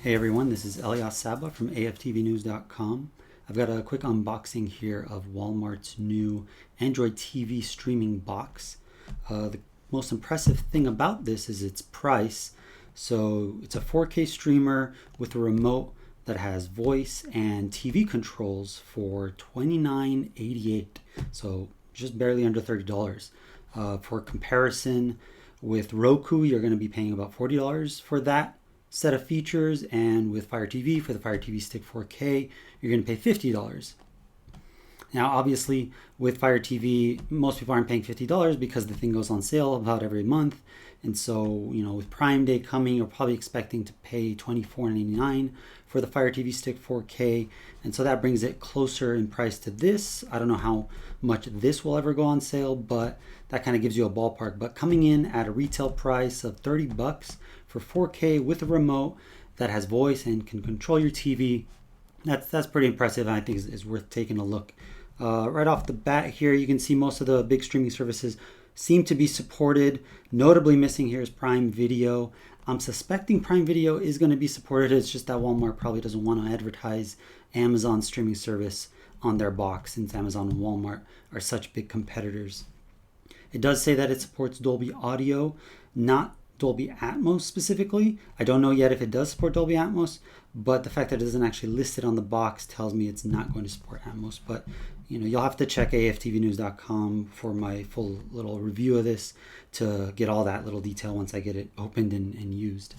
Hey everyone, this is Elias Saba from AFTVnews.com. I've got a quick unboxing here of Walmart's new Android TV streaming box. The most impressive thing about this is its price. So it's a 4K streamer with a remote that has voice and TV controls for $29.88. So just barely under $30. For comparison with Roku, you're going to be paying about $40 for that set of features, and with Fire TV, for the Fire TV Stick 4K, you're going to pay $50. Now, obviously, with Fire TV, most people aren't paying $50 because the thing goes on sale about every month. And so, you know, with Prime Day coming, you're probably expecting to pay $24.99 for the Fire TV Stick 4K. And so that brings it closer in price to this. I don't know how much this will ever go on sale, but that kind of gives you a ballpark. But coming in at a retail price of $30 for 4K with a remote that has voice and can control your TV, that's pretty impressive, and I think is worth taking a look. Right off the bat here, you can see most of the big streaming services seem to be supported. Notably missing here is Prime Video. I'm suspecting Prime Video is going to be supported. It's just that Walmart probably doesn't want to advertise Amazon streaming service on their box, since Amazon and Walmart are such big competitors. It does say that it supports Dolby Audio, not Dolby Atmos specifically. I don't know yet if it does support Dolby Atmos, but the fact that it isn't actually listed on the box tells me it's not going to support Atmos. But you know, you'll have to check AFTVnews.com for my full little review of this to get all that little detail once I get it opened and used.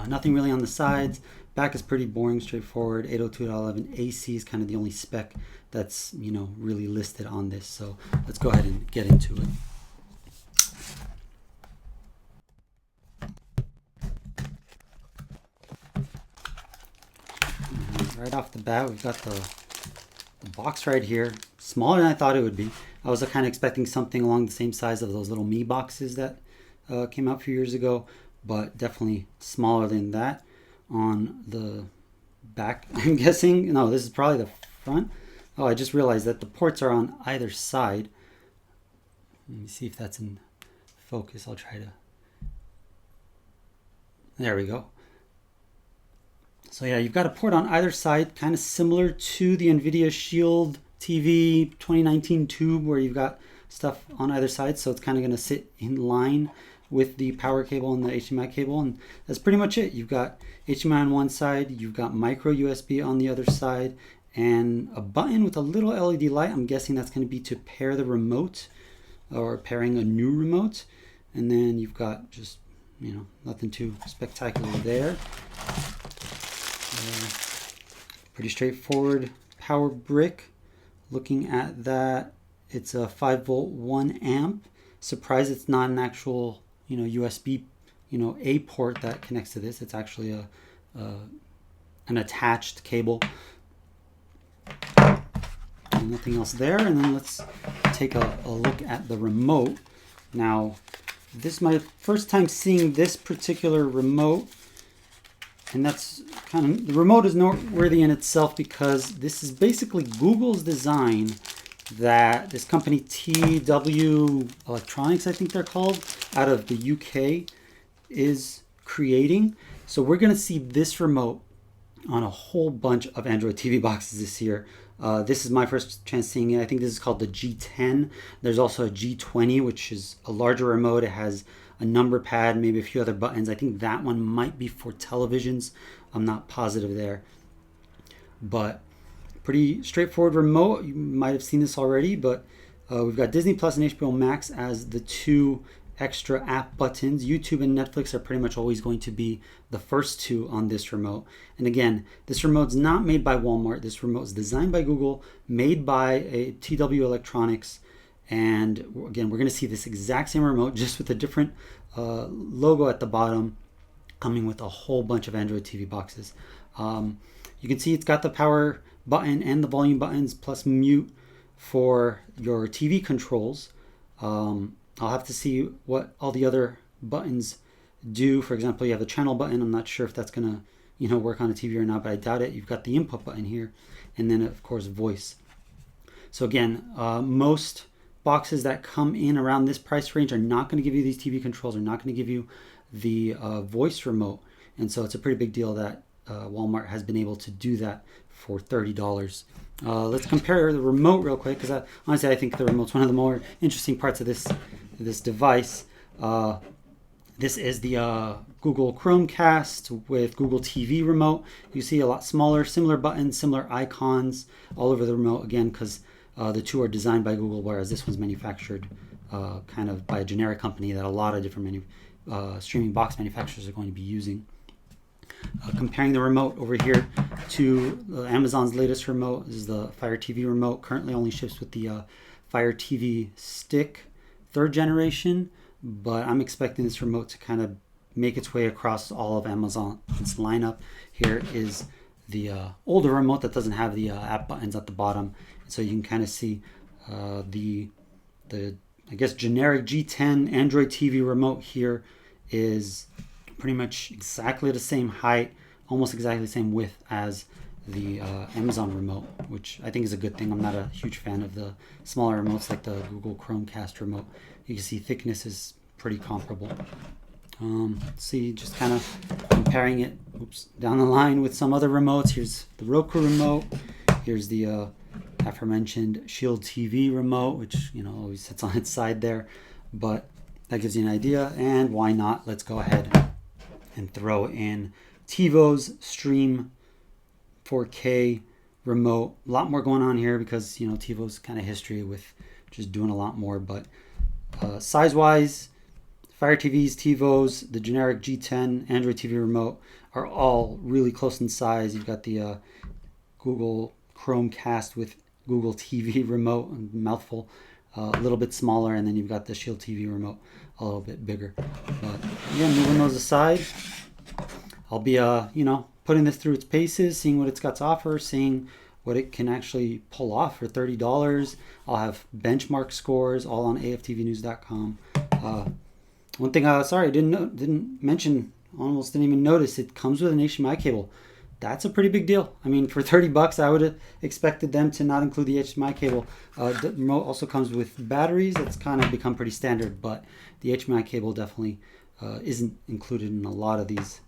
Nothing really on the sides. Back is pretty boring, straightforward. 802.11 AC is kind of the only spec that's, you know, really listed on this. So let's go ahead and get into it. Right off the bat, we've got the box right here. Smaller than I thought it would be. I was kind of expecting something along the same size of those little Mi boxes that came out a few years ago, but definitely smaller than that. On the back, I'm guessing, no, this is probably the front. Oh, I just realized that the ports are on either side. Let me see if that's in focus. I'll try to. There we go. So yeah, you've got a port on either side, kind of similar to the NVIDIA Shield TV 2019 tube, where you've got stuff on either side. So it's kind of going to sit in line with the power cable and the HDMI cable, and that's pretty much it. You've got HDMI on one side, you've got micro USB on the other side, and a button with a little LED light. I'm guessing that's going to be to pair the remote, or pairing a new remote. And then you've got just, you know, nothing too spectacular there. Pretty straightforward power brick. Looking at that, it's a 5-volt 1 amp. Surprised it's not an actual, you know, USB, you know, A port that connects to this. It's actually an attached cable. And nothing else there. And then let's take a look at the remote. Now, this is my first time seeing this particular remote. And that's kind of, the remote is noteworthy in itself because this is basically Google's design that this company TW Electronics, I think they're called, out of the UK is creating. So we're going to see this remote on a whole bunch of Android TV boxes this year. This is my first chance seeing it. I think this is called the G10. There's also a G20, which is a larger remote. It has a number pad, maybe a few other buttons. I think that one might be for televisions. I'm not positive there. But pretty straightforward remote. You might have seen this already, but we've got Disney Plus and HBO Max as the two extra app buttons. YouTube and Netflix are pretty much always going to be the first two on this remote. And again, this remote's not made by Walmart. This remote is designed by Google, made by a TW Electronics. And again, we're going to see this exact same remote, just with a different logo at the bottom, coming with a whole bunch of Android TV boxes. You can see it's got the power button and the volume buttons, plus mute for your TV controls. I'll have to see what all the other buttons do. For example, you have the channel button. I'm not sure if that's going to, you know, work on a TV or not, but I doubt it. You've got the input button here, and then of course voice. So again, most boxes that come in around this price range are not going to give you these TV controls, are not going to give you the voice remote. And so it's a pretty big deal that Walmart has been able to do that for $30. Let's compare the remote real quick, because honestly I think the remote's one of the more interesting parts of this device. This is the Google Chromecast with Google TV remote. You see a lot smaller, similar buttons, similar icons all over the remote, again, because the two are designed by Google, whereas this one's manufactured kind of by a generic company that a lot of different streaming box manufacturers are going to be using. Comparing the remote over here to Amazon's latest remote, this is the Fire TV remote. Currently only ships with the Fire TV Stick 3rd generation, but I'm expecting this remote to kind of make its way across all of Amazon's lineup. Here is the older remote that doesn't have the app buttons at the bottom, so you can kind of see the I guess generic G10 Android TV remote here is pretty much exactly the same height, almost exactly the same width as the Amazon remote, which I think is a good thing. I'm not a huge fan of the smaller remotes like the Google Chromecast remote. You can see thickness is pretty comparable. See, just kind of comparing it down the line with some other remotes. Here's the Roku remote. Here's the aforementioned Shield TV remote, which always sits on its side there, but that gives you an idea. And why not? Let's go ahead and throw in TiVo's Stream 4K remote. A lot more going on here because TiVo's kind of history with just doing a lot more, but size-wise, Fire TV's, TiVo's, the generic G10 Android TV remote are all really close in size. You've got the Google Chromecast with Google TV remote, mouthful, a little bit smaller, and then you've got the Shield TV remote a little bit bigger. But again, moving those aside, I'll be putting this through its paces, seeing what it's got to offer, seeing what it can actually pull off for $30. I'll have benchmark scores all on AFTVnews.com. One thing, sorry, I didn't mention, almost didn't even notice, it comes with an HDMI cable. That's a pretty big deal. I mean, for $30, I would have expected them to not include the HDMI cable. The remote also comes with batteries. That's kind of become pretty standard, but the HDMI cable definitely isn't included in a lot of these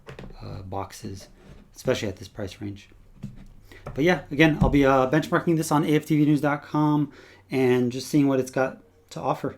boxes, especially at this price range. But yeah, again, I'll be benchmarking this on AFTVnews.com and just seeing what it's got to offer.